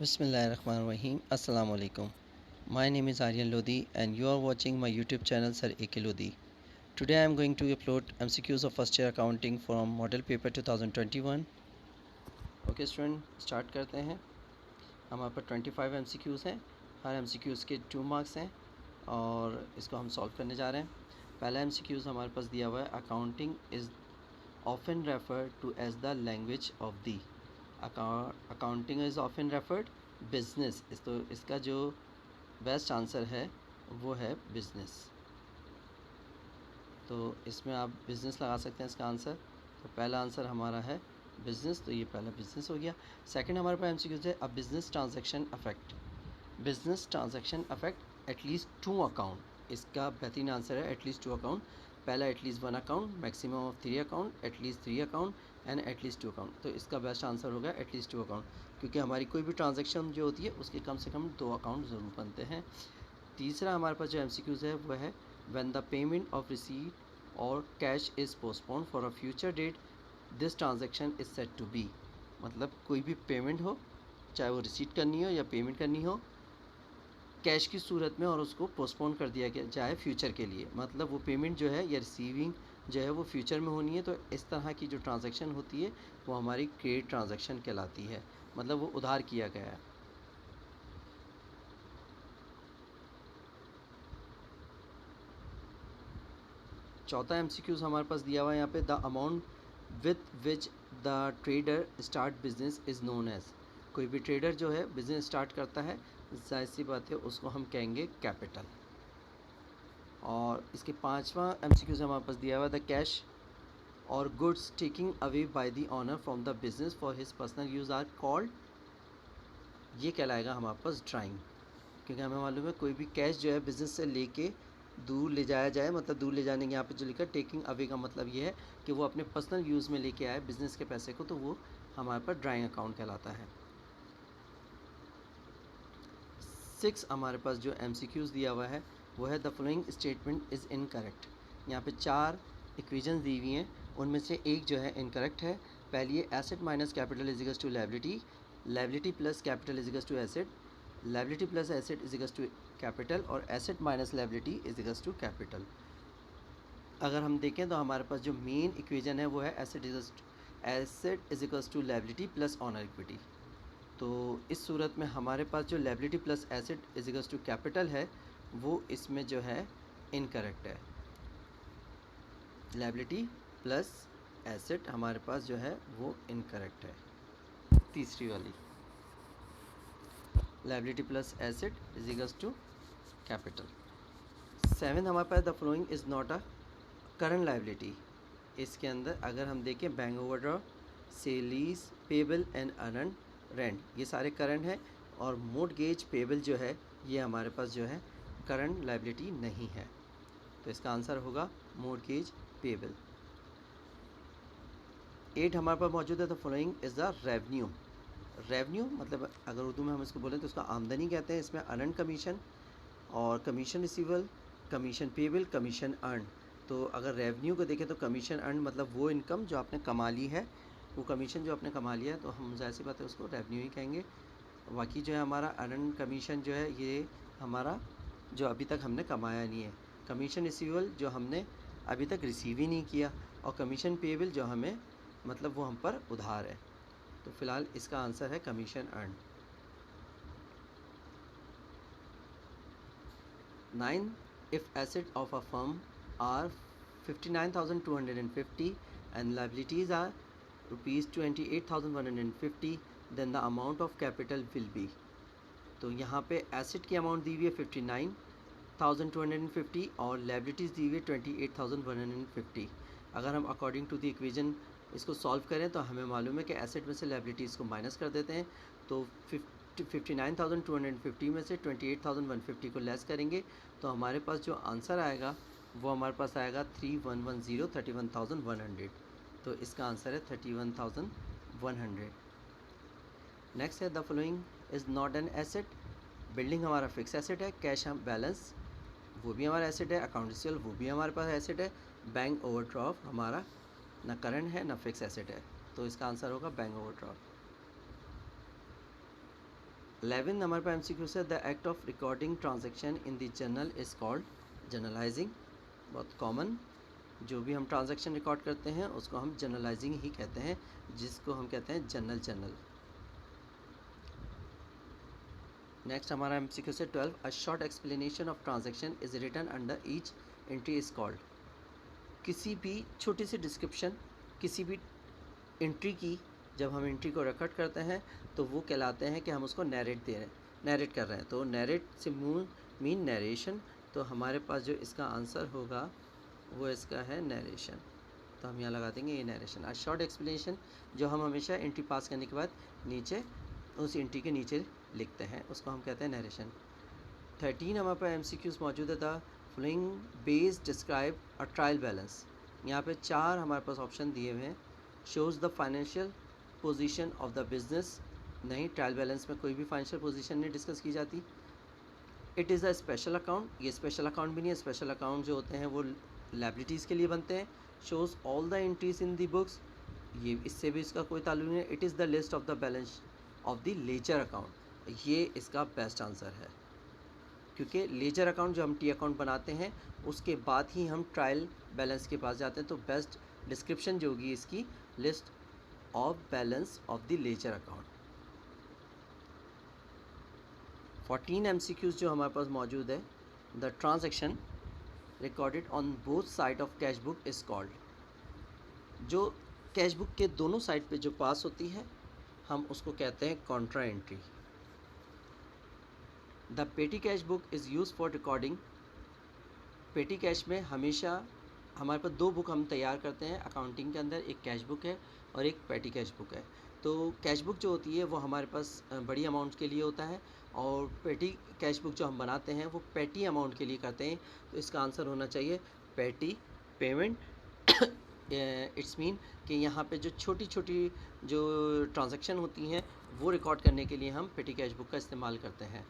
Bismillahirrahmanirrahim. Assalamu alaikum. My name is Aryan Lodi and you are watching my YouTube channel Sir AK Lodi. Today I am going to upload MCQs of first year accounting from model paper 2021. Okay student, start करते हैं. हमारे पास 25 MCQs हैं. हर MCQs के 2 marks हैं और इसको हम solve करने जा रहे हैं. पहला MCQs हमारे पास दिया हुआ है, accounting is often referred to as the language of the accounting is often referred business. तो इसका जो बेस्ट आंसर है वो है बिजनेस. तो इसमें आप बिज़नेस लगा सकते हैं इसका आंसर. तो पहला आंसर हमारा है बिज़नेस, तो ये पहला बिज़नेस हो गया. सेकंड हमारे पास एमसीक्यूज है, a business transaction affect. Business transaction affect at least 2 account. इसका बेहतरीन आंसर है एटलीस्ट 2 अकाउंट. पहला at least 1 account, maximum of 3 account, at least 3 account and at least 2 account. तो इसका बेस्ट आंसर होगा एटलीस्ट 2 अकाउंट, क्योंकि हमारी कोई भी ट्रांजैक्शन जो होती है उसके कम से कम 2 अकाउंट ज़रूर बनते हैं. तीसरा हमारे पास जो एमसीक्यूज़ है वो है, when the payment of receipt और cash is postpone for a future date this transaction is set to be. मतलब कोई भी पेमेंट हो, चाहे वो रिसीट करनी हो या पेमेंट करनी हो कैश की सूरत में, और उसको पोस्टपोन कर दिया गया जाए फ्यूचर के लिए, मतलब वो पेमेंट जो है या रिसीविंग जो है वो फ्यूचर में होनी है. तो इस तरह की जो ट्रांजैक्शन होती है वो हमारी क्रेडिट ट्रांजैक्शन कहलाती है, मतलब वो उधार किया गया है. चौथा एमसीक्यूज हमारे पास दिया हुआ है यहाँ पे, the amount with which the trader start business is known as. कोई भी ट्रेडर जो है बिज़नेस स्टार्ट करता है, जाहिर सी बात है उसको हम कहेंगे कैपिटल. और इसके पांचवा एमसीक्यूज हमारे पास दिया हुआ है, द कैश और goods taking away by the owner from the business for his personal use are called. ये कहलाएगा हमारे पास ड्राइंग, क्योंकि हमें मालूम है कोई भी कैश जो है बिज़नेस से लेके दूर ले जाया जाए, मतलब दूर ले जाने के यहाँ पे जो लिखा टेकिंग अवे का मतलब ये है कि वो अपने पर्सनल यूज़ में लेके आए बिज़नेस के पैसे को, तो वो हमारे पास ड्राइंग अकाउंट कहलाता है. 6 हमारे पास जो एमसीक्यूज़ दिया हुआ है वो है, the following statement is incorrect. यहाँ पे 4 इक्वेशंस दी हुई हैं, उनमें से एक जो है इनकरेक्ट है. पहली है, asset minus capital is equals to liability, liability plus capital is equals to asset, liability plus asset is equals to capital, और asset minus liability is equals to capital. अगर हम देखें तो हमारे पास जो मेन इक्वेशन है वो है asset is equals to liability plus owner equity. तो इस सूरत में हमारे पास जो liability plus asset is equals to capital है वो इसमें जो है इनकरेक्ट है. लायबिलिटी प्लस एसेट हमारे पास जो है वो इनकरेक्ट है, तीसरी वाली. Liability plus asset is equals to capital. 7 हमारे पास, the flowing is not a current liability. इसके अंदर अगर हम देखें, bank overdraft, salaries payable and earned rent, ये सारे करंट हैं, और मोर्टगेज पेबल जो है ये हमारे पास जो है करंट लायबिलिटी नहीं है. तो इसका आंसर होगा मोर्टगेज पेबल. 8 हमारे पास मौजूद है, the following is the revenue. Revenue मतलब अगर उर्दू में हम इसको बोलें तो इसका आमदनी कहते हैं. इसमें अर्न कमीशन और commission रिसीवल, commission payable, commission earn. तो अगर रेवेन्यू को देखें तो कमीशन अर्न मतलब वो इनकम जो आपने कमा ली है, वो कमीशन जो आपने कमा लिया है, तो हम जाहिर सी बात है उसको रेवेन्यू ही कहेंगे. बाकी जो है हमारा अर्न कमीशन जो है ये हमारा जो अभी तक हमने कमाया नहीं है. कमीशन रिसीवल जो हमने अभी तक रिसीव ही नहीं किया, और कमीशन पेबल जो हमें मतलब वो हम पर उधार है. तो फ़िलहाल इसका आंसर है commission earn. 9, if assets of a firm are 59,250 and liabilities are rupees 28,150, then the amount of capital will be. तो यहाँ पे एसेट की अमाउंट दी हुई है 59,250 और लाइबिलिटीज़ दी हुई है 28,150. अगर हम अकॉर्डिंग टू द इक्वेशन इसको सॉल्व करें तो हमें मालूम है कि एसेट में से लाइबिलिटीज़ को माइनस कर देते हैं. तो 59,250 में से 28,150 को लेस करेंगे तो हमारे पास जो आंसर आएगा वो हमारे पास आएगा 3110, 31,100. तो इसका आंसर है 31,100. नेक्स्ट है, the following is not an asset. Building हमारा फिक्स एसेट है, कैश हम बैलेंस वो भी हमारा एसेट है, अकाउंट रिसीवेबल वो भी हमारे पास एसेट है, बैंक ओवरड्राफ्ट हमारा ना करंट है ना फिक्स एसेट है. तो इसका आंसर होगा बैंक ओवरड्राफ्ट. 11 हमारे पास MCQ से the act of recording transaction in the journal is called journalising. बहुत कॉमन, जो भी हम ट्रांजेक्शन रिकॉर्ड करते हैं उसको हम जर्नलाइजिंग ही कहते हैं, जिसको हम कहते हैं जर्नल। नेक्स्ट हमारा MCQ से 12 a short explanation of transaction is written under each entry is called. किसी भी छोटी सी डिस्क्रिप्शन किसी भी एंट्री की जब हम एंट्री को रिकॉर्ड करते हैं तो वो कहलाते हैं कि हम उसको नैरेट कर रहे हैं। तो नैरेट से मीन नैरेशन, तो हमारे पास जो इसका आंसर होगा वो इसका है नैरेशन। तो हम यहाँ लगा देंगे ये नैरेशन। अ शॉर्ट एक्सप्लेनेशन जो हम हमेशा एंट्री पास करने के बाद नीचे उस एंट्री के नीचे लिखते हैं उसको हम कहते हैं नैरेशन। 13 हमारे पास MCQs मौजूद है। था following base describe a trial balance. यहाँ पे 4 हमारे पास ऑप्शन दिए हुए हैं। Shows the financial position of the business. नहीं, ट्रायल बैलेंस में कोई भी फाइनेंशियल पोजीशन नहीं डिस्कस की जाती। It is a special account, ये स्पेशल अकाउंट भी नहीं है। स्पेशल अकाउंट जो होते हैं वो लायबिलिटीज़ के लिए बनते हैं। Shows all the entries in the books, ये इससे भी इसका कोई ताल्लुक नहीं है। It is the list of the balance of the ledger account, ये इसका बेस्ट आंसर है, क्योंकि लेजर अकाउंट जो हम टी अकाउंट बनाते हैं उसके बाद ही हम ट्रायल बैलेंस के पास जाते हैं। तो बेस्ट डिस्क्रिप्शन जो होगी इसकी list of balance of the ledger account. 14 MCQs जो हमारे पास मौजूद है। The transaction recorded on both side of cash book is called. जो कैश बुक के दोनों साइड पे जो पास होती है हम उसको कहते हैं कॉन्ट्रा एंट्री। द पेटी cash book is use for recording. पेटी कैश में हमेशा हमारे पास 2 बुक हम तैयार करते हैं अकाउंटिंग के अंदर, एक कैश बुक है और एक पेटी कैश बुक है। तो कैश बुक जो होती है वो हमारे पास बड़ी अमाउंट के लिए होता है और पेटी कैश बुक जो हम बनाते हैं वो पेटी अमाउंट के लिए करते हैं। तो इसका आंसर होना चाहिए पेटी पेमेंट। इट्स मीन कि यहाँ पे जो छोटी छोटी जो ट्रांजैक्शन होती हैं वो रिकॉर्ड करने के लिए हम पेटी कैश बुक का इस्तेमाल करते हैं।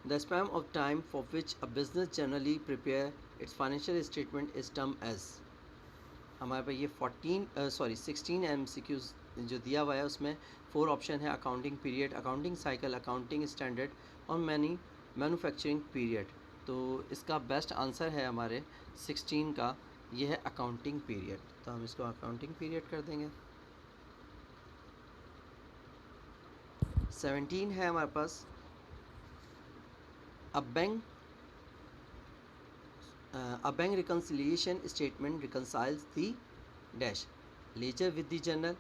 The span of time for which a business generally prepare its financial statement is termed as। हमारे पास ये 16 MCQs जो दिया हुआ है उसमें 4 ऑप्शन है। Accounting period, accounting cycle, accounting standard और मैन्युफैक्चरिंग पीरियड। तो इसका बेस्ट आंसर है हमारे 16 का, ये है अकाउंटिंग पीरियड। तो हम इसको अकाउंटिंग पीरियड कर देंगे। 17 है हमारे पास A bank reconciliation statement reconciles the dash ledger with the journal,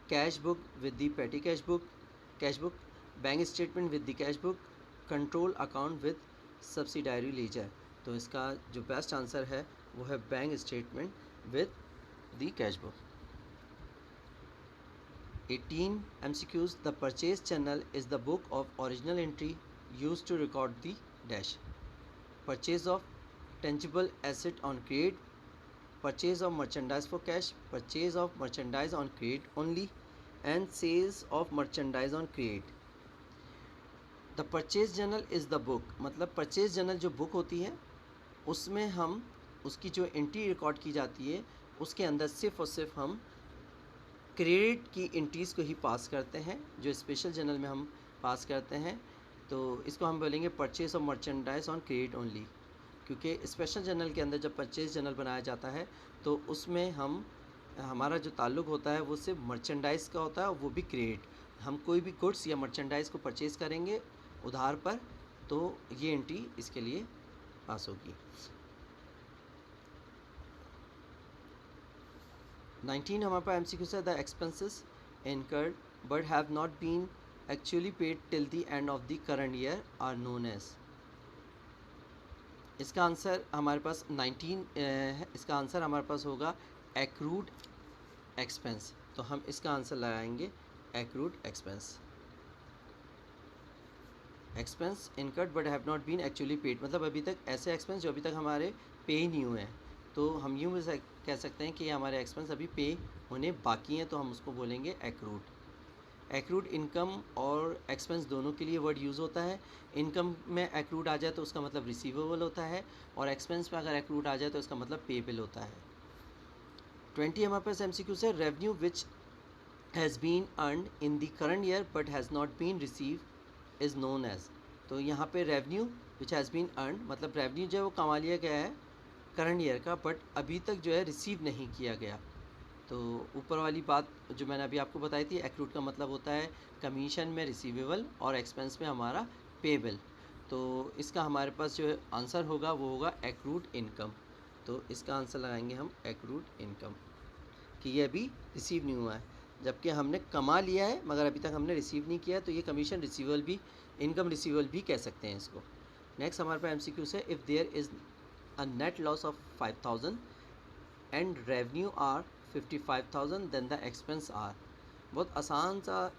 cash book with the petty cash book, bank statement with the cash book, control account with subsidiary ledger। तो इसका जो best answer है वो है bank statement with the cash book. 18 MCQs the purchase journal is the book of original entry used to record the dash purchase of tangible asset on credit, purchase of merchandise for cash, purchase of merchandise on credit only and sales of merchandise on credit। the purchase journal is the book, मतलब purchase journal जो book होती है उसमें हम उसकी जो entry record की जाती है उसके अंदर सिर्फ और सिर्फ हम क्रेडिट की एंट्रीज़ को ही पास करते हैं, जो स्पेशल जर्नल में हम पास करते हैं। तो इसको हम बोलेंगे purchase of merchandise on credit only, क्योंकि स्पेशल जर्नल के अंदर जब परचेज जर्नल बनाया जाता है तो उसमें हमारा जो ताल्लुक़ होता है वो सिर्फ मर्चेंडाइज़ का होता है, वो भी क्रेडिट। हम कोई भी गुड्स या मर्चेंडाइज़ को परचेज़ करेंगे उधार पर तो ये एंट्री इसके लिए पास होगी। 19 हमारे पास MCQ से the expenses incurred but have not been actually paid till the end of the current year are known as. इसका आंसर हमारे पास 19 इसका आंसर हमारे पास होगा एक्रूड एक्सपेंस। तो हम इसका आंसर लगाएंगे accrued expense. Expense incurred but have not been actually paid, मतलब अभी तक ऐसे एक्सपेंस जो अभी तक हमारे पे ही नहीं हुए हैं। तो हम यूँ भी कह सकते हैं कि हमारे एक्सपेंस अभी पे होने बाकी हैं, तो हम उसको बोलेंगे एक्रूड। एक्रूड इनकम और एक्सपेंस दोनों के लिए वर्ड यूज़ होता है। इनकम में एक्रूड आ जाए तो उसका मतलब रिसीवेबल होता है और एक्सपेंस में अगर एक्रूड आ जाए तो इसका मतलब पेबल होता है। 20 हमारे पास MCQ से revenue which has been earned in the current year but has not been receive is known as. तो यहाँ पे revenue which has been earn मतलब रेवेन्यू जो है वो कमा लिया गया है करंट ईयर का, बट अभी तक जो है रिसीव नहीं किया गया। तो ऊपर वाली बात जो मैंने अभी आपको बताई थी, एक्रूड का मतलब होता है कमीशन में रिसीवेबल और एक्सपेंस में हमारा पेबल। तो इसका हमारे पास जो आंसर होगा वो होगा एक्रूड इनकम। तो इसका आंसर लगाएंगे हम एक्रूड इनकम, कि ये अभी रिसीव नहीं हुआ है, जबकि हमने कमा लिया है मगर अभी तक हमने रिसीव नहीं किया है, तो ये कमीशन रिसीवेबल भी, इनकम रिसीवेबल भी कह सकते हैं इसको। नेक्स्ट हमारे पास MCQ से, if there is a net loss of 5000 and revenue are 55,000 then the expense are. बहुत आसान सा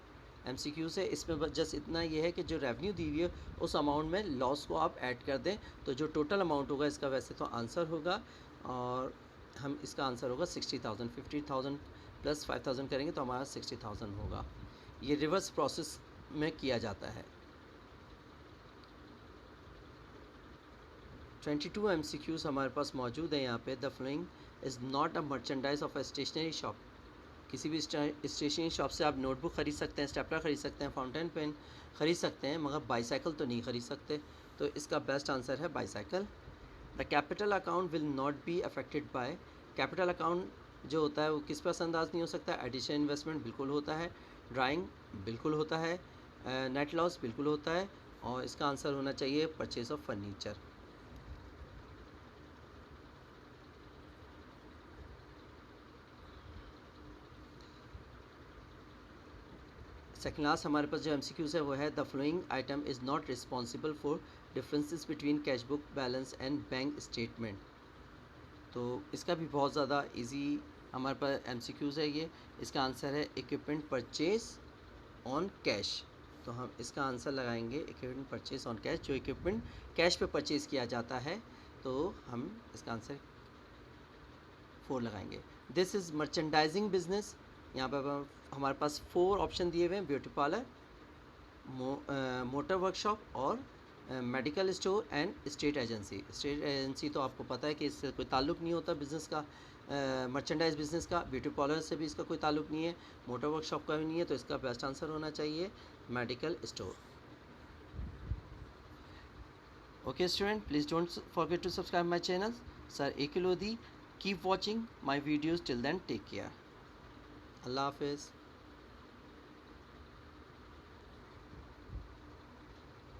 MCQ से, इसमें बस जस्ट इतना ये है कि जो रेवेन्यू दी हुई है उस अमाउंट में लॉस को आप ऐड कर दें, तो जो टोटल अमाउंट होगा इसका वैसे तो आंसर होगा, और हम इसका आंसर होगा 60,000। 50,000 प्लस 5,000 करेंगे तो हमारा 60,000 होगा। ये रिवर्स प्रोसेस में किया जाता है। 22 MCQs हमारे पास मौजूद है यहाँ पे। The following is not a merchandise of a stationery shop. किसी भी स्टेशनरी शॉप से आप नोटबुक ख़रीद सकते हैं, स्टेपलर ख़रीद सकते हैं, फाउंटेन पेन ख़रीद सकते हैं, मगर बाईसाइकिल तो नहीं ख़रीद सकते। तो इसका बेस्ट आंसर है bicycle. The capital account will not be affected by. Capital account जो होता है वो किस पर असरअंदाज नहीं हो सकता? एडिशन इन्वेस्टमेंट बिल्कुल होता है, ड्राइंग बिल्कुल होता है, नेट लॉस बिल्कुल होता है, और इसका आंसर होना चाहिए purchase of furniture. Second last हमारे पास जो MCQs है वो है, the flowing item is not responsible for differences between cash book balance and bank statement. तो इसका भी बहुत ज़्यादा इजी हमारे पास MCQs है ये। इसका आंसर है इक्विपमेंट परचेज ऑन कैश। तो हम इसका आंसर लगाएंगे इक्विपमेंट परचेज ऑन कैश, जो इक्विपमेंट कैश पे परचेज़ किया जाता है, तो हम इसका आंसर 4 लगाएंगे। This is merchandising business. यहाँ पर हमारे पास 4 ऑप्शन दिए हुए हैं, ब्यूटी पार्लर, मोटर वर्कशॉप और medical store and state agency. State agency तो आपको पता है कि इससे कोई ताल्लुक़ नहीं होता बिज़नेस का, मर्चेंडाइज बिज़नेस का। ब्यूटी पार्लर से भी इसका कोई ताल्लुक़ नहीं है, मोटर वर्कशॉप का भी नहीं है, तो इसका बेस्ट आंसर होना चाहिए medical store. Okay student, please don't forget to subscribe my channel, Sir AK Lodhi. Keep watching my videos till then. Take care. Allah Hafiz.